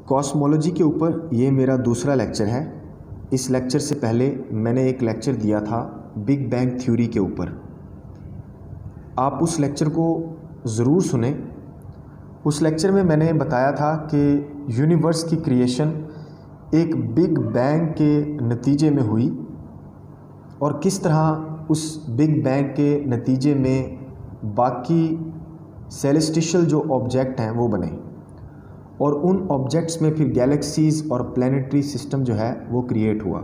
Cosmology के ऊपर ये मेरा दूसरा लेक्चर है। इस लेक्चर से पहले मैंने एक लेक्चर दिया था बिग बैंग थ्योरी के ऊपर। आप उस लेक्चर को ज़रूर सुने। उस लेक्चर में मैंने बताया था कि यूनिवर्स की क्रिएशन एक बिग बैंग के नतीजे में हुई और किस तरह उस बिग बैंग के नतीजे में बाकी सेलेस्टियल जो ऑब्जेक्ट हैं वो बने और उन ऑब्जेक्ट्स में फिर गैलेक्सीज़ और प्लैनेटरी सिस्टम जो है वो क्रिएट हुआ।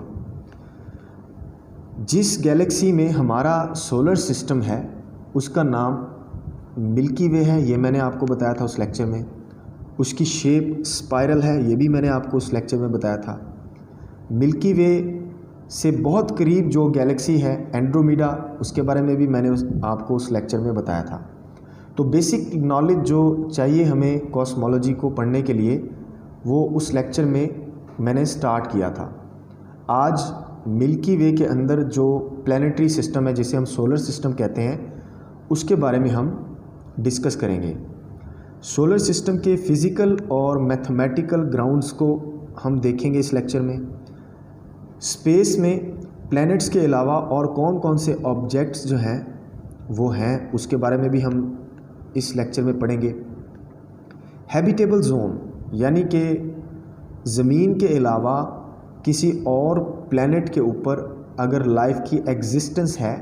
जिस गैलेक्सी में हमारा सोलर सिस्टम है उसका नाम मिल्की वे है, ये मैंने आपको बताया था उस लेक्चर में। उसकी शेप स्पाइरल है, ये भी मैंने आपको उस लेक्चर में बताया था। मिल्की वे से बहुत करीब जो गैलेक्सी है एंड्रोमेडा, उसके बारे में भी मैंने आपको उस लेक्चर में बताया था। तो बेसिक नॉलेज जो चाहिए हमें कॉस्मोलॉजी को पढ़ने के लिए वो उस लेक्चर में मैंने स्टार्ट किया था। आज मिल्की वे के अंदर जो प्लैनेटरी सिस्टम है जिसे हम सोलर सिस्टम कहते हैं उसके बारे में हम डिस्कस करेंगे। सोलर सिस्टम के फिज़िकल और मैथमेटिकल ग्राउंड्स को हम देखेंगे इस लेक्चर में। स्पेस में प्लैनेट्स के अलावा और कौन कौन से ऑब्जेक्ट्स जो हैं वो हैं उसके बारे में भी हम इस लेक्चर में पढ़ेंगे। हैबिटेबल जोन यानी कि ज़मीन के अलावा किसी और प्लैनेट के ऊपर अगर लाइफ की एग्जिस्टेंस है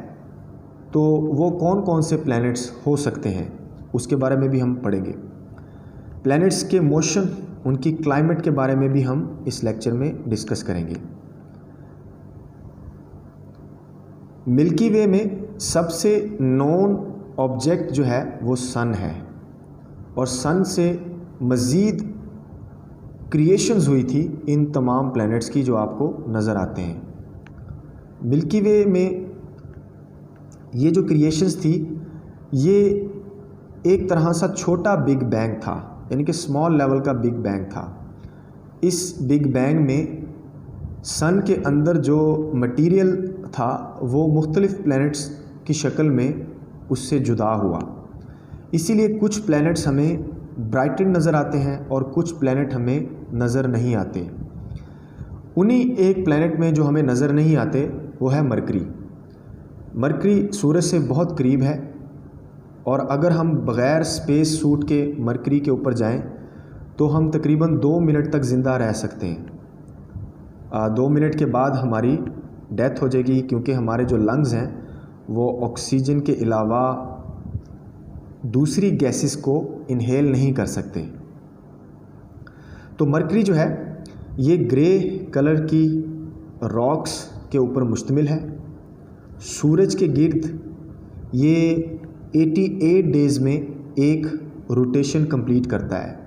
तो वो कौन कौन से प्लैनेट्स हो सकते हैं उसके बारे में भी हम पढ़ेंगे। प्लैनेट्स के मोशन, उनकी क्लाइमेट के बारे में भी हम इस लेक्चर में डिस्कस करेंगे। मिल्की वे में सबसे नोन ऑब्जेक्ट जो है वो सन है और सन से मज़ीद क्रिएशंस हुई थी इन तमाम प्लैनेट्स की जो आपको नज़र आते हैं। मिल्की वे में ये जो क्रिएशंस थी ये एक तरह सा छोटा बिग बैंग था, यानी कि स्मॉल लेवल का बिग बैंग था। इस बिग बैंग में सन के अंदर जो मटेरियल था वो मुख्तलिफ़ प्लैनेट्स की शक्ल में उससे जुदा हुआ। इसीलिए कुछ प्लैनेट्स हमें ब्राइटन नज़र आते हैं और कुछ प्लैनेट हमें नज़र नहीं आते। उन्हीं एक प्लैनेट में जो हमें नज़र नहीं आते वो है मरकरी। मरकरी सूरज से बहुत करीब है और अगर हम बग़ैर स्पेस सूट के मरकरी के ऊपर जाएं तो हम तकरीबन 2 मिनट तक ज़िंदा रह सकते हैं। 2 मिनट के बाद हमारी डेथ हो जाएगी क्योंकि हमारे जो लंग्स हैं वो ऑक्सीजन के अलावा दूसरी गैसेस को इनहेल नहीं कर सकते। तो मरकरी जो है ये ग्रे कलर की रॉक्स के ऊपर मुश्तमिल है। सूरज के गिर्द ये 88 डेज़ में एक रोटेशन कंप्लीट करता है।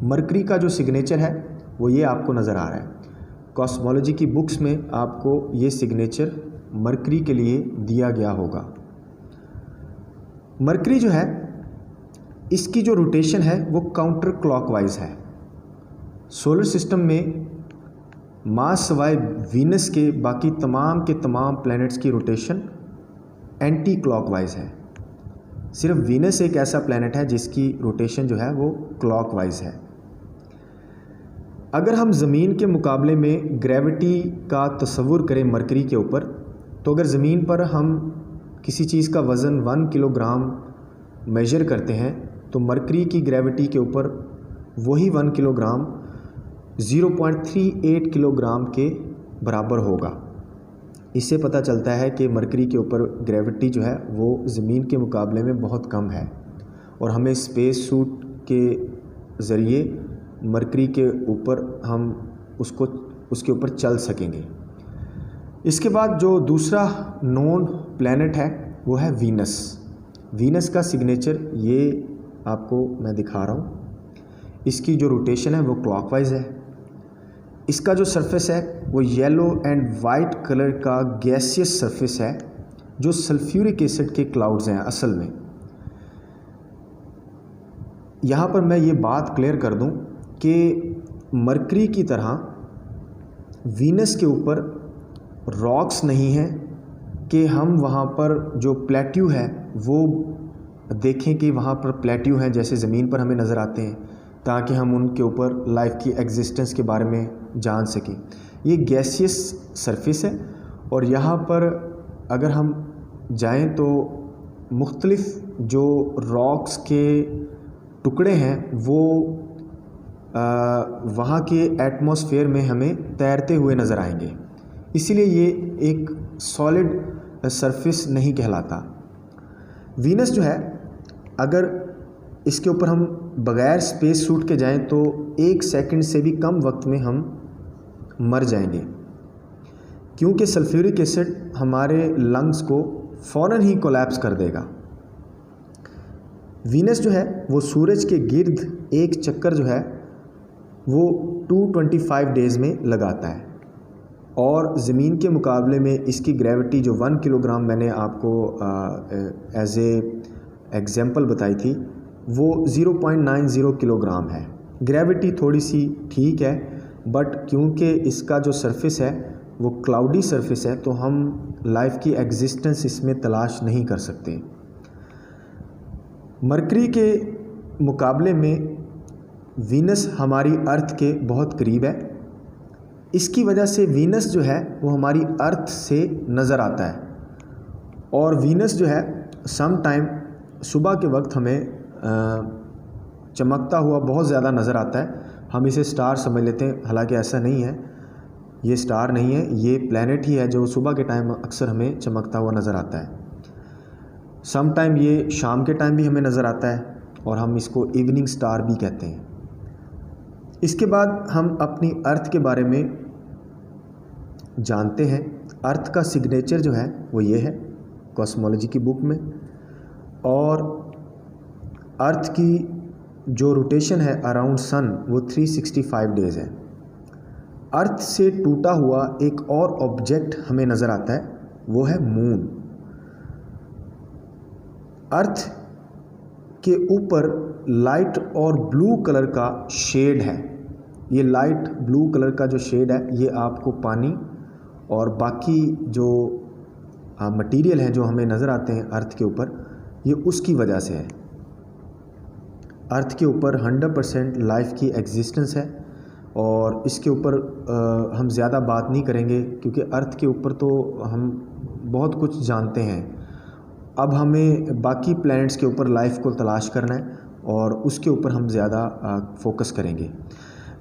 मरकरी का जो सिग्नेचर है वो ये आपको नज़र आ रहा है। कॉस्मोलॉजी की बुक्स में आपको ये सिग्नेचर मरकरी के लिए दिया गया होगा। मरकरी जो है इसकी जो रोटेशन है वो काउंटर क्लॉकवाइज है। सोलर सिस्टम में मार्स सवाए वीनस के बाकी तमाम के तमाम प्लैनेट्स की रोटेशन एंटी क्लॉकवाइज है। सिर्फ वीनस एक ऐसा प्लैनेट है जिसकी रोटेशन जो है वो क्लॉकवाइज है। अगर हम ज़मीन के मुकाबले में ग्रेविटी का तसव्वुर करें मरकरी के ऊपर, तो अगर ज़मीन पर हम किसी चीज़ का वज़न 1 किलोग्राम मेजर करते हैं तो मरकरी की ग्रेविटी के ऊपर वही 1 किलोग्राम 0.38 किलोग्राम के बराबर होगा। इससे पता चलता है कि मरकरी के ऊपर ग्रेविटी जो है वो ज़मीन के मुकाबले में बहुत कम है और हमें स्पेस सूट के ज़रिए मरकरी के ऊपर हम उसके ऊपर चल सकेंगे। इसके बाद जो दूसरा नोन प्लैनेट है वो है वीनस। वीनस का सिग्नेचर ये आपको मैं दिखा रहा हूँ। इसकी जो रोटेशन है वो क्लॉकवाइज है। इसका जो सरफेस है वो येलो एंड वाइट कलर का गैसियस सरफेस है जो सल्फ्यूरिक एसिड के क्लाउड्स हैं असल में। यहाँ पर मैं ये बात क्लियर कर दूँ कि मरकरी की तरह वीनस के ऊपर रॉक्स नहीं हैं कि हम वहाँ पर जो प्लेट्यू है वो देखें कि वहाँ पर प्लेट्यू हैं जैसे ज़मीन पर हमें नज़र आते हैं, ताकि हम उनके ऊपर लाइफ की एग्जिस्टेंस के बारे में जान सकें। ये गैसियस सरफेस है और यहाँ पर अगर हम जाएं तो मुख्तलिफ़ जो रॉक्स के टुकड़े हैं वो वहाँ के एटमॉस्फेयर में हमें तैरते हुए नज़र आएंगे, इसीलिए ये एक सॉलिड सरफेस नहीं कहलाता। वीनस जो है, अगर इसके ऊपर हम बग़ैर स्पेस सूट के जाएं तो 1 सेकंड से भी कम वक्त में हम मर जाएंगे, क्योंकि सल्फ्यूरिक एसिड हमारे लंग्स को फ़ौरन ही कोलैप्स कर देगा। वीनस जो है वो सूरज के गिर्द एक चक्कर जो है वो 225 डेज़ में लगाता है और ज़मीन के मुकाबले में इसकी ग्रेविटी जो 1 किलोग्राम मैंने आपको एज ए एग्ज़ाम्पल बताई थी वो 0.90 किलोग्राम है। ग्रेविटी थोड़ी सी ठीक है, बट क्योंकि इसका जो सरफेस है वो क्लाउडी सरफेस है तो हम लाइफ की एग्जिस्टेंस इसमें तलाश नहीं कर सकते। मरकरी के मुकाबले में वीनस हमारी अर्थ के बहुत करीब है, इसकी वजह से वीनस जो है वो हमारी अर्थ से नज़र आता है और वीनस जो है सम टाइम सुबह के वक्त हमें चमकता हुआ बहुत ज़्यादा नज़र आता है। हम इसे स्टार समझ लेते हैं, हालांकि ऐसा नहीं है, ये स्टार नहीं है, ये प्लैनेट ही है जो सुबह के टाइम अक्सर हमें चमकता हुआ नज़र आता है। सम टाइम ये शाम के टाइम भी हमें नज़र आता है और हम इसको इवनिंग स्टार भी कहते हैं। इसके बाद हम अपनी अर्थ के बारे में जानते हैं। अर्थ का सिग्नेचर जो है वो ये है कॉस्मोलॉजी की बुक में, और अर्थ की जो रोटेशन है अराउंड सन वो 365 डेज़ है। अर्थ से टूटा हुआ एक और ऑब्जेक्ट हमें नज़र आता है, वो है मून। अर्थ के ऊपर लाइट और ब्लू कलर का शेड है। ये लाइट ब्लू कलर का जो शेड है ये आपको पानी और बाकी जो मटेरियल है जो हमें नज़र आते हैं अर्थ के ऊपर, ये उसकी वजह से है। अर्थ के ऊपर 100% लाइफ की एग्जिस्टेंस है और इसके ऊपर हम ज़्यादा बात नहीं करेंगे क्योंकि अर्थ के ऊपर तो हम बहुत कुछ जानते हैं। अब हमें बाकी प्लैनेट्स के ऊपर लाइफ को तलाश करना है और उसके ऊपर हम ज़्यादा फोकस करेंगे।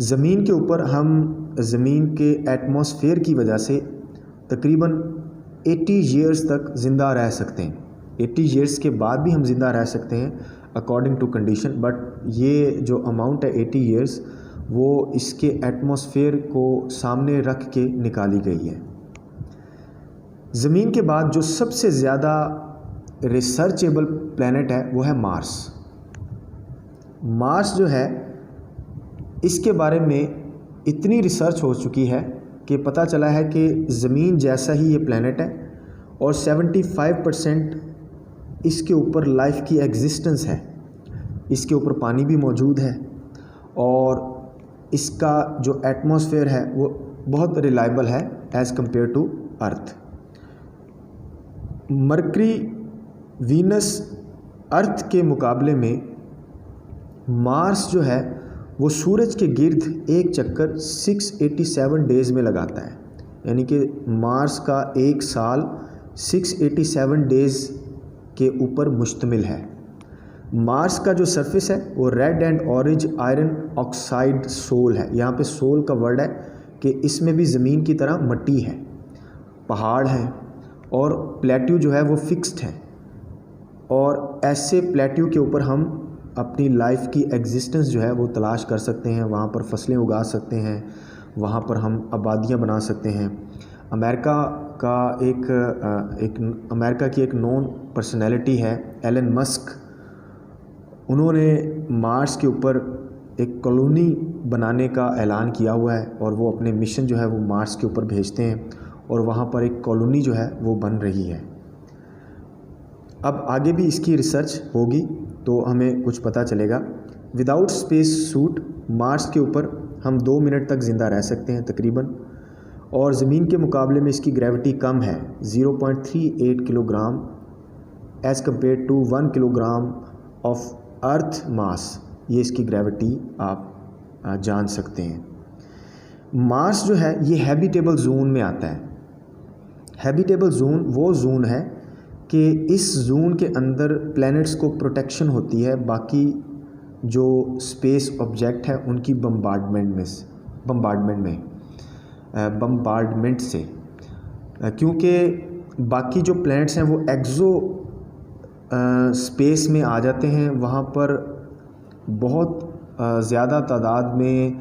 ज़मीन के ऊपर हम ज़मीन के एटमॉस्फेयर की वजह से तकरीबन 80 ईयर्स तक ज़िंदा रह सकते हैं। 80 ईयर्स के बाद भी हम ज़िंदा रह सकते हैं अकॉर्डिंग टू कंडीशन, बट ये जो अमाउंट है 80 ईयर्स वो इसके एटमॉस्फेयर को सामने रख के निकाली गई है। ज़मीन के बाद जो सबसे ज़्यादा रिसर्चेबल प्लैनेट है वो है मार्स। मार्स जो है इसके बारे में इतनी रिसर्च हो चुकी है कि पता चला है कि ज़मीन जैसा ही ये प्लैनेट है और 75% इसके ऊपर लाइफ की एग्जिस्टेंस है। इसके ऊपर पानी भी मौजूद है और इसका जो एटमॉस्फेयर है वो बहुत रिलायबल है as compare to Earth. Mercury, Venus, Earth के मुकाबले में मार्स जो है वो सूरज के गिर्द एक चक्कर 687 डेज़ में लगाता है, यानी कि मार्स का एक साल 687 डेज़ के ऊपर मुश्तमिल है। मार्स का जो सरफेस है वो red and orange iron oxide soil है। यहाँ पे सोल का वर्ड है कि इसमें भी ज़मीन की तरह मिट्टी है, पहाड़ हैं और प्लेट्यू जो है वो फिक्स्ड है, और ऐसे प्लेट्यू के ऊपर हम अपनी लाइफ की एग्जिस्टेंस जो है वो तलाश कर सकते हैं। वहाँ पर फसलें उगा सकते हैं, वहाँ पर हम आबादियाँ बना सकते हैं। अमेरिका की एक नोन पर्सनैलिटी है एलन मस्क, उन्होंने मार्स के ऊपर एक कॉलोनी बनाने का ऐलान किया हुआ है और वो अपने मिशन जो है वो मार्स के ऊपर भेजते हैं और वहाँ पर एक कॉलोनी जो है वो बन रही है। अब आगे भी इसकी रिसर्च होगी तो हमें कुछ पता चलेगा। विदाउट स्पेस सूट मार्स के ऊपर हम 2 मिनट तक ज़िंदा रह सकते हैं तकरीबन, और ज़मीन के मुकाबले में इसकी ग्रेविटी कम है 0.38 kilogram as compare to 1 kilogram of Earth mass. ये इसकी ग्रेविटी आप जान सकते हैं। मार्स जो है ये हैबिटेबल जोन में आता है। हैबिटेबल जोन वो जोन है कि इस जोन के अंदर प्लैनेट्स को प्रोटेक्शन होती है बाकी जो स्पेस ऑब्जेक्ट है उनकी बम्बार्डमेंट से, क्योंकि बाकी जो प्लैनेट्स हैं वो एक्सो स्पेस में आ जाते हैं। वहाँ पर बहुत ज़्यादा तादाद में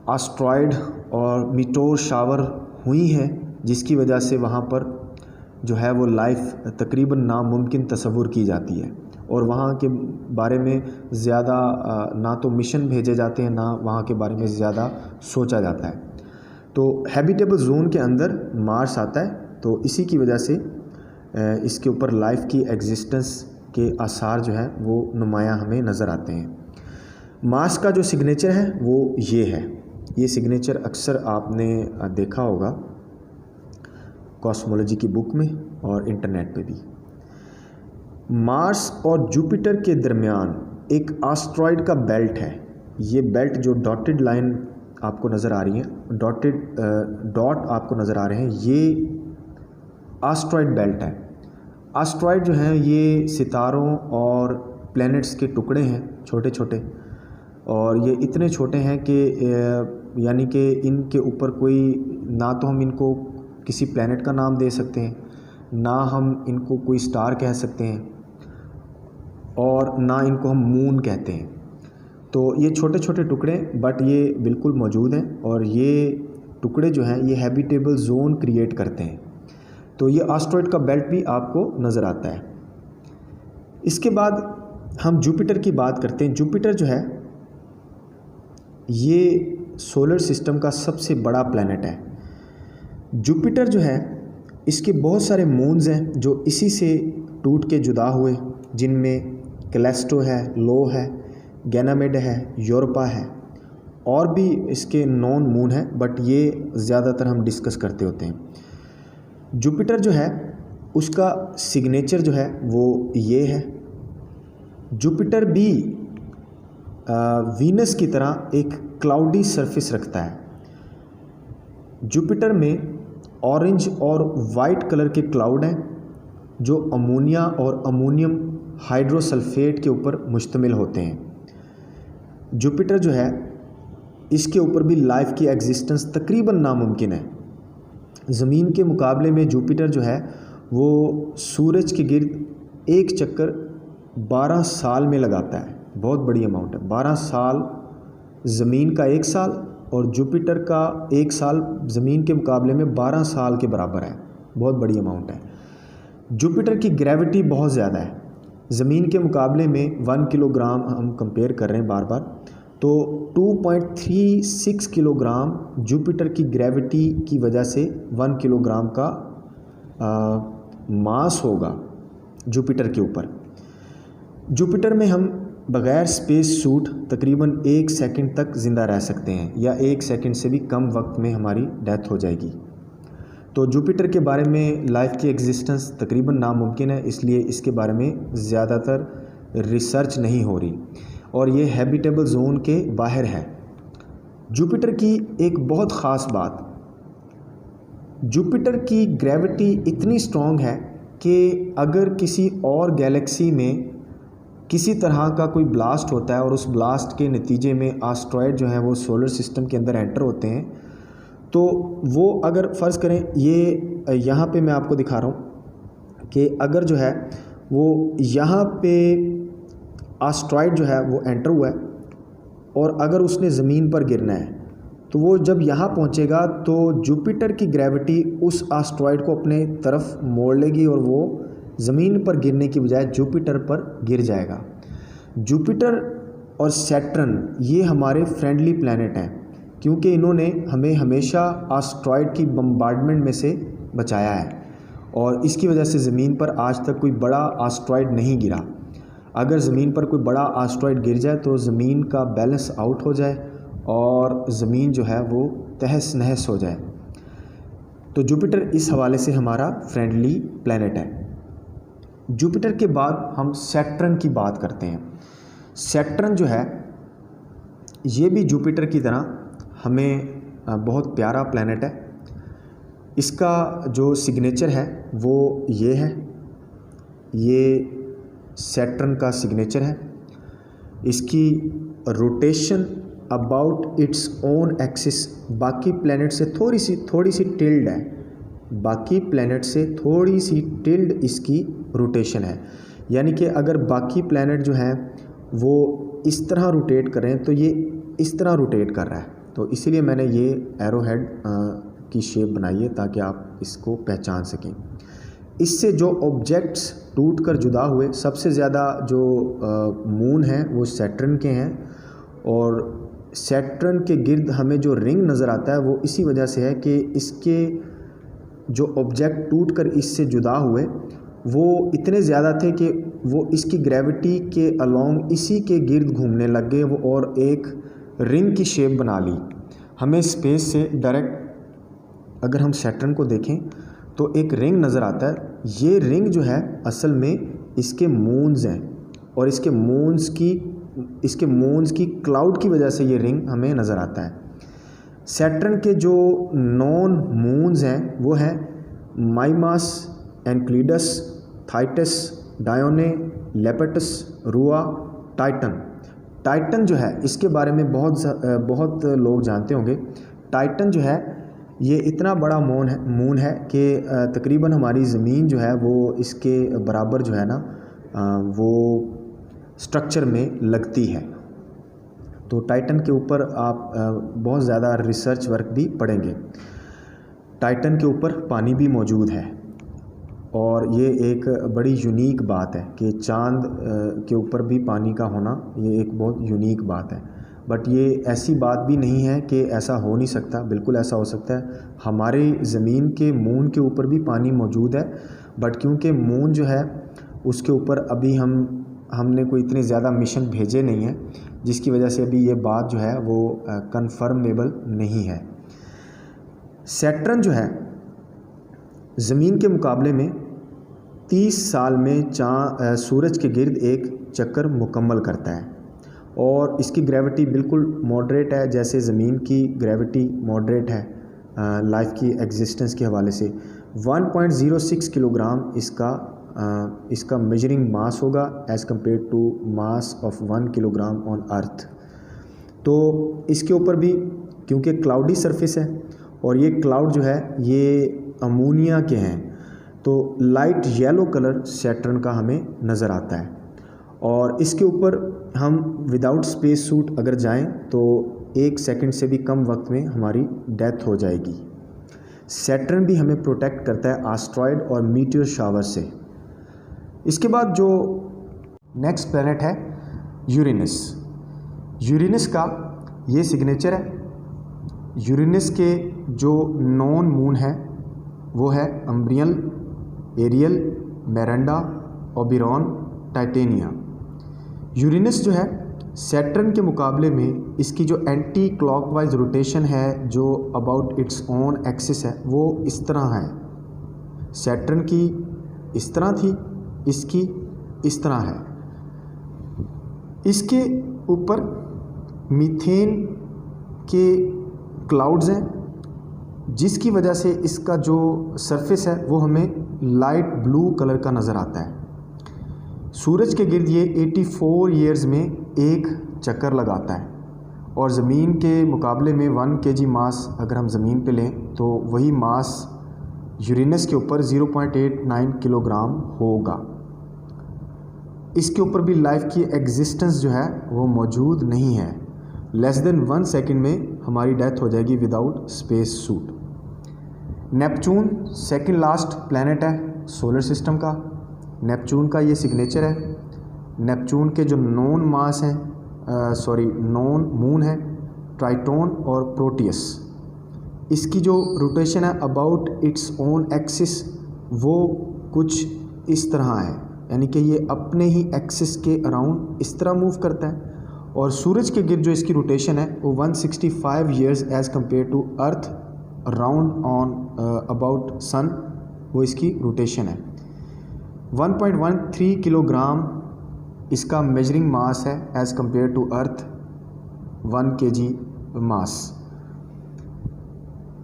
एस्टेरॉयड और मीटोर शावर हुई हैं, जिसकी वजह से वहाँ पर जो है वो लाइफ तकरीबन नामुमकिन तस्वुर की जाती है और वहाँ के बारे में ज़्यादा ना तो मिशन भेजे जाते हैं ना वहाँ के बारे में ज़्यादा सोचा जाता है। तो हैबिटेबल जोन के अंदर मार्स आता है, तो इसी की वजह से इसके ऊपर लाइफ की एग्जिस्टेंस के आसार जो है वो नुमायाँ हमें नज़र आते हैं। मार्स का जो सिग्नेचर है वो ये है। ये सिग्नेचर अक्सर आपने देखा होगा कॉस्मोलॉजी की बुक में और इंटरनेट पे भी। मार्स और जुपिटर के दरमियान एक एस्टेरॉयड का बेल्ट है। ये बेल्ट जो डॉटेड लाइन आपको नज़र आ रही है, डॉट आपको नज़र आ रहे हैं, ये एस्टेरॉयड बेल्ट है। एस्टेरॉयड जो हैं ये सितारों और प्लैनेट्स के टुकड़े हैं छोटे छोटे, और ये इतने छोटे हैं कि यानी कि इनके ऊपर कोई ना तो हम इनको किसी प्लैनेट का नाम दे सकते हैं, ना हम इनको कोई स्टार कह सकते हैं, और ना इनको हम मून कहते हैं। तो ये छोटे छोटे टुकड़े बट ये बिल्कुल मौजूद हैं और ये टुकड़े जो हैं ये हैबिटेबल जोन क्रिएट करते हैं। तो ये एस्टेरॉयड का बेल्ट भी आपको नज़र आता है। इसके बाद हम जुपिटर की बात करते हैं। जुपिटर जो है ये सोलर सिस्टम का सबसे बड़ा प्लैनेट है। जुपिटर जो है इसके बहुत सारे मून्स हैं जो इसी से टूट के जुदा हुए, जिनमें कैलिस्टो है, लो है, गैनामेड है, यूरोपा है, और भी इसके नॉन मून है बट ये ज़्यादातर हम डिस्कस करते होते हैं। जुपिटर जो है उसका सिग्नेचर जो है वो ये है। जुपिटर भी वीनस की तरह एक क्लाउडी सरफेस रखता है। जुपिटर में ऑरेंज और वाइट कलर के क्लाउड हैं जो अमोनिया और अमोनियम हाइड्रोसल्फेट के ऊपर मुश्तमिल होते हैं। जुपिटर जो है इसके ऊपर भी लाइफ की एग्जिस्टेंस तकरीबन नामुमकिन है। ज़मीन के मुकाबले में जुपिटर जो है वो सूरज के गिर्द एक चक्कर 12 साल में लगाता है। बहुत बड़ी अमाउंट है। 12 साल ज़मीन का एक साल और जुपिटर का एक साल ज़मीन के मुकाबले में 12 साल के बराबर है। बहुत बड़ी अमाउंट है। जुपिटर की ग्रेविटी बहुत ज़्यादा है। ज़मीन के मुकाबले में 1 किलोग्राम हम कंपेयर कर रहे हैं बार बार, तो 2.36 किलोग्राम जुपिटर की ग्रेविटी की वजह से 1 किलोग्राम का मास होगा जुपिटर के ऊपर। जुपिटर में हम बग़ैर स्पेस सूट तकरीबन 1 सेकंड तक ज़िंदा रह सकते हैं या 1 सेकंड से भी कम वक्त में हमारी डेथ हो जाएगी। तो जुपिटर के बारे में लाइफ की एग्जिस्टेंस तकरीबन नामुमकिन है, इसलिए इसके बारे में ज़्यादातर रिसर्च नहीं हो रही और ये हैबिटेबल जोन के बाहर है। जुपिटर की एक बहुत ख़ास बात, जुपिटर की ग्रेविटी इतनी स्ट्रॉन्ग है कि अगर किसी और गैलेक्सी में किसी तरह का कोई ब्लास्ट होता है और उस ब्लास्ट के नतीजे में एस्टेरॉयड जो हैं वो सोलर सिस्टम के अंदर एंटर होते हैं, तो वो अगर फ़र्ज़ करें, ये यहाँ पे मैं आपको दिखा रहा हूँ कि अगर जो है वो यहाँ पे एस्टेरॉयड जो है वो एंटर हुआ है और अगर उसने ज़मीन पर गिरना है तो वो जब यहाँ पहुँचेगा तो जुपिटर की ग्रेविटी उस एस्टेरॉयड को अपने तरफ मोड़ लेगी और वो ज़मीन पर गिरने की बजाय जुपिटर पर गिर जाएगा। जुपिटर और सैटर्न ये हमारे फ्रेंडली प्लैनेट हैं क्योंकि इन्होंने हमें हमेशा एस्टेरॉयड की बम्बार्डमेंट में से बचाया है और इसकी वजह से ज़मीन पर आज तक कोई बड़ा एस्टेरॉयड नहीं गिरा। अगर ज़मीन पर कोई बड़ा एस्टेरॉयड गिर जाए तो ज़मीन का बैलेंस आउट हो जाए और ज़मीन जो है वो तहस नहस हो जाए। तो जुपिटर इस हवाले से हमारा फ्रेंडली प्लैनेट है। जुपिटर के बाद हम सैटर्न की बात करते हैं। सैटर्न जो है ये भी जुपिटर की तरह हमें बहुत प्यारा प्लैनेट है। इसका जो सिग्नेचर है वो ये है, ये सैटर्न का सिग्नेचर है। इसकी rotation about its own axis बाकी प्लैनेट से थोड़ी सी टिल्ड है, बाकी प्लैनेट से थोड़ी सी टिल्ड इसकी रोटेशन है। यानी कि अगर बाकी प्लैनेट जो हैं वो इस तरह रोटेट कर रहे हैं तो ये इस तरह रोटेट कर रहा है, तो इसीलिए मैंने ये एरो हेड की शेप बनाई है ताकि आप इसको पहचान सकें। इससे जो ऑब्जेक्ट्स टूट कर जुदा हुए, सबसे ज़्यादा जो मून हैं वो सैटर्न के हैं, और सैटर्न के गिर्द हमें जो रिंग नज़र आता है वो इसी वजह से है कि इसके जो ऑब्जेक्ट टूट कर इससे जुदा हुए वो इतने ज़्यादा थे कि वो इसकी ग्रेविटी के अलोंग इसी के गिर्द घूमने लग गए वो, और एक रिंग की शेप बना ली। हमें स्पेस से डायरेक्ट अगर हम सैटर्न को देखें तो एक रिंग नज़र आता है। ये रिंग जो है असल में इसके मून्स हैं, और इसके मून्स की क्लाउड की वजह से ये रिंग हमें नज़र आता है। सैटर्न के जो नॉन मून्स हैं वो हैं माइमास, एनक्लीडस, थाइटस, डायोने, लेपेटस, रूआ, टाइटन। टाइटन जो है इसके बारे में बहुत लोग जानते होंगे। टाइटन जो है ये इतना बड़ा मून है कि तकरीबन हमारी ज़मीन जो है वो इसके बराबर जो है ना वो स्ट्रक्चर में लगती है। तो टाइटन के ऊपर आप बहुत ज़्यादा रिसर्च वर्क भी पढ़ेंगे। टाइटन के ऊपर पानी भी मौजूद है, और ये एक बड़ी यूनिक बात है कि चांद के ऊपर भी पानी का होना, ये एक बहुत यूनिक बात है। बट ये ऐसी बात भी नहीं है कि ऐसा हो नहीं सकता, बिल्कुल ऐसा हो सकता है। हमारे ज़मीन के मून के ऊपर भी पानी मौजूद है, बट क्योंकि मून जो है उसके ऊपर अभी हमने कोई इतने ज़्यादा मिशन भेजे नहीं हैं, जिसकी वजह से अभी ये बात जो है वो कन्फर्मेबल नहीं है। सैटर्न जो है ज़मीन के मुकाबले में 30 साल में सूरज के गिर्द एक चक्कर मुकम्मल करता है, और इसकी ग्रेविटी बिल्कुल मॉडरेट है, जैसे ज़मीन की ग्रेविटी मॉडरेट है लाइफ की एग्जिस्टेंस के हवाले से। 1.06 किलोग्राम इसका मेजरिंग मास होगा as compare to mass of 1 kilogram on earth. तो इसके ऊपर भी क्योंकि क्लाउडी सरफेस है, और ये क्लाउड जो है ये अमोनिया के हैं, तो लाइट येलो कलर सैटर्न का हमें नज़र आता है। और इसके ऊपर हम विदाउट स्पेस सूट अगर जाएं तो 1 सेकंड से भी कम वक्त में हमारी डेथ हो जाएगी। सैटर्न भी हमें प्रोटेक्ट करता है एस्टेरॉयड और मीटियोर शावर से। इसके बाद जो नेक्स्ट प्लैनेट है यूरेनस। यूरेनस का ये सिग्नेचर है। यूरेनस के जो नॉन मून है वो है अम्ब्रियल, एरियल, मेरेंडा, ओबेरॉन, टाइटेनिया। यूरेनस जो है सैटर्न के मुकाबले में इसकी जो एंटी क्लॉकवाइज रोटेशन है जो अबाउट इट्स ओन एक्सिस है वो इस तरह है। सैटर्न की इस तरह थी, इसकी इस तरह है। इसके ऊपर मीथेन के क्लाउड्स हैं, जिसकी वजह से इसका जो सरफेस है वो हमें लाइट ब्लू कलर का नज़र आता है। सूरज के गिर्द ये 84 ईयर्स में एक चक्कर लगाता है, और ज़मीन के मुकाबले में 1 kg मास अगर हम ज़मीन पे लें तो वही मास यूरेनस के ऊपर 0.89 किलोग्राम होगा। इसके ऊपर भी लाइफ की एग्जिस्टेंस जो है वो मौजूद नहीं है। लेस देन 1 सेकंड में हमारी डेथ हो जाएगी without space suit. Neptune second last planet है सोलर सिस्टम का। नेपच्यून का ये सिग्नेचर है। नेपच्यून के जो नॉन मून है ट्राइटोन और प्रोटियस। इसकी जो रोटेशन है अबाउट इट्स ओन एक्सिस वो कुछ इस तरह है, यानी कि ये अपने ही एक्सिस के अराउंड इस तरह मूव करता है। और सूरज के गिर्द जो इसकी रोटेशन है वो 165 years as compare to earth round on about sun, वो इसकी रोटेशन है। 1.13 किलोग्राम इसका मेजरिंग मास है as compare to earth 1 kg mass.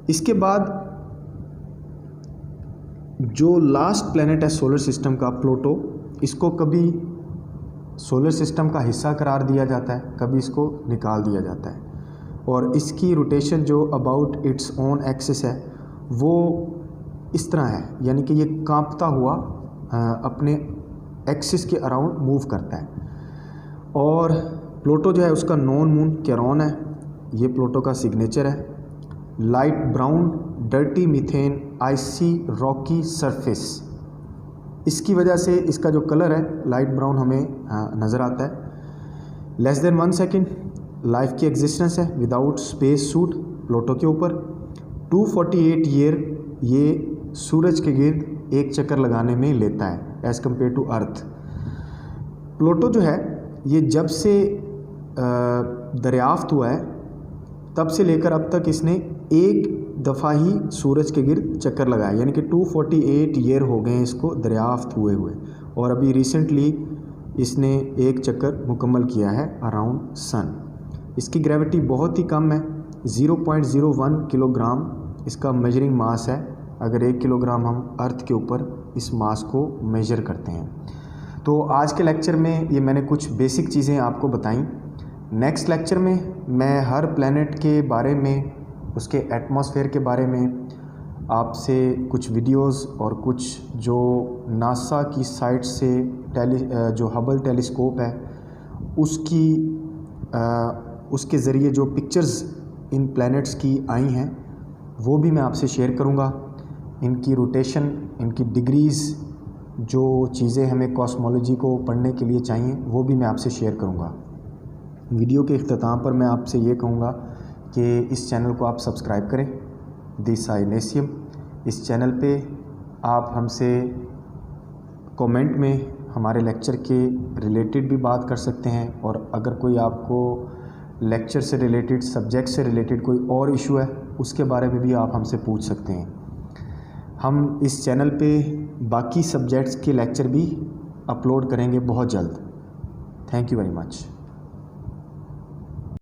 इसके बाद जो लास्ट प्लैनेट है सोलर सिस्टम का, प्लूटो, इसको कभी सोलर सिस्टम का हिस्सा करार दिया जाता है, कभी इसको निकाल दिया जाता है, और इसकी रोटेशन जो अबाउट इट्स ओन एक्सिस है वो इस तरह है, यानी कि ये कांपता हुआ अपने एक्सिस के अराउंड मूव करता है। और प्लूटो जो है उसका नॉन मून कैरोन है, ये प्लूटो का सिग्नेचर है। लाइट ब्राउन डर्टी मीथेन आइसी रॉकी सरफेस, इसकी वजह से इसका जो कलर है लाइट ब्राउन हमें नज़र आता है। लेस देन 1 सेकेंड लाइफ की एग्जिस्टेंस है विदाउट स्पेस सूट प्लूटो के ऊपर। 248 ईयर ये सूरज के गिर्द एक चक्कर लगाने में लेता है as compare to earth. Pluto जो है ये जब से दरियाफ्त हुआ है तब से लेकर अब तक इसने एक दफ़ा ही सूरज के गिर्द चक्कर लगाया, यानी कि 248 ईयर हो गए इसको दरियाफ्त हुए, और अभी रिसेंटली इसने एक चक्कर मुकम्मल किया है अराउंड सन। इसकी ग्रेविटी बहुत ही कम है, 0.01 किलोग्राम इसका मेजरिंग मास है, अगर 1 किलोग्राम हम अर्थ के ऊपर इस मास को मेजर करते हैं। तो आज के लेक्चर में ये मैंने कुछ बेसिक चीज़ें आपको बताई। नेक्स्ट लेक्चर में मैं हर प्लैनेट के बारे में, उसके एटमॉस्फेयर के बारे में आपसे कुछ वीडियोस और कुछ जो नासा की साइट से जो हबल टेलीस्कोप है उसके ज़रिए जो पिक्चर्स इन प्लैनेट्स की आई हैं वो भी मैं आपसे शेयर करूंगा। इनकी रोटेशन, इनकी डिग्रीज़, जो चीज़ें हमें कॉस्मोलॉजी को पढ़ने के लिए चाहिए वो भी मैं आपसे शेयर करूंगा। वीडियो के इख्तिताम पर मैं आपसे ये कहूँगा कि इस चैनल को आप सब्सक्राइब करें, द साइनेसियम। इस चैनल पे आप हमसे कमेंट में हमारे लेक्चर के रिलेटेड भी बात कर सकते हैं, और अगर कोई आपको लेक्चर से रिलेटेड, सब्जेक्ट से रिलेटेड कोई और इशू है उसके बारे में भी आप हमसे पूछ सकते हैं। हम इस चैनल पे बाकी सब्जेक्ट्स के लेक्चर भी अपलोड करेंगे बहुत जल्द। Thank you very much.